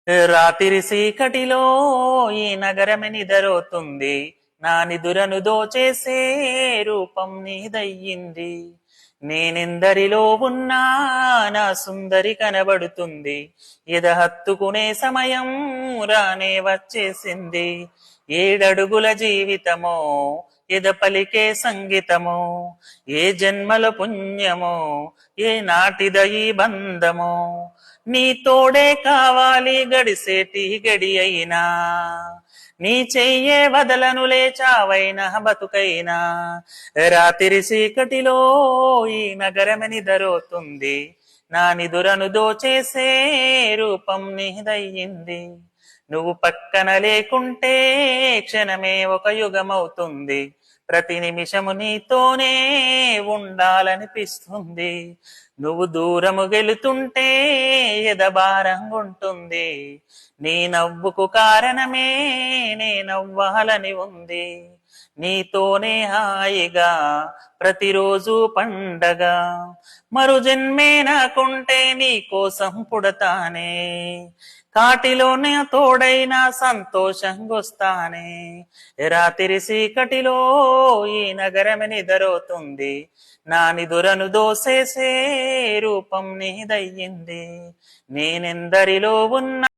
రాత్రి చీకటిలో ఈ నగరమే నిదరోతుంది, నా నిదురను దోచేసే రూపం నీదయ్యింది. నేనెందరిలో ఉన్నా నా సుందరి కనబడుతుంది, ఎద హత్తుకునే సమయం రానే వచ్చేసింది. ఏడడుగుల జీవితమో ఎద పలికే సంగీతమో, ఏ జన్మల పుణ్యమో ఏ నాటిద ఈ బంధమో. నీ తోడే కావాలి గడిసేటి గడి అయినా, నీ చెయ్యే వదలనులే చావైనా బతుకైనా. రాత్రి చీకటిలో ఈ నగరమే నిదరోతుంది, నా నిదురను దోచేసే రూపం నీదయ్యింది. నువ్వు పక్కన లేకుంటే క్షణమే ఒక యుగమవుతుంది, ప్రతి నిమిషము నీతోనే ఉండాలనిపిస్తుంది. నువ్వు దూరము గెలుతుంటే ఎదభారంగుంటుంది, నీ నవ్వుకు కారణమే నే నవ్వాలని ఉంది. నీతోనే హాయిగా ప్రతిరోజు పండగ, మరు జన్మే నాకుంటే నీ కోసం పుడతానే, కాటిలోనే తోడైనా సంతోషంగొస్తానే. రాత్రి చీకటిలో ఈ నగరమే నిదరోతుంది, నా నిదురను దోసేసే రూపం నీదయ్యింది. నేనెందరిలో ఉన్నా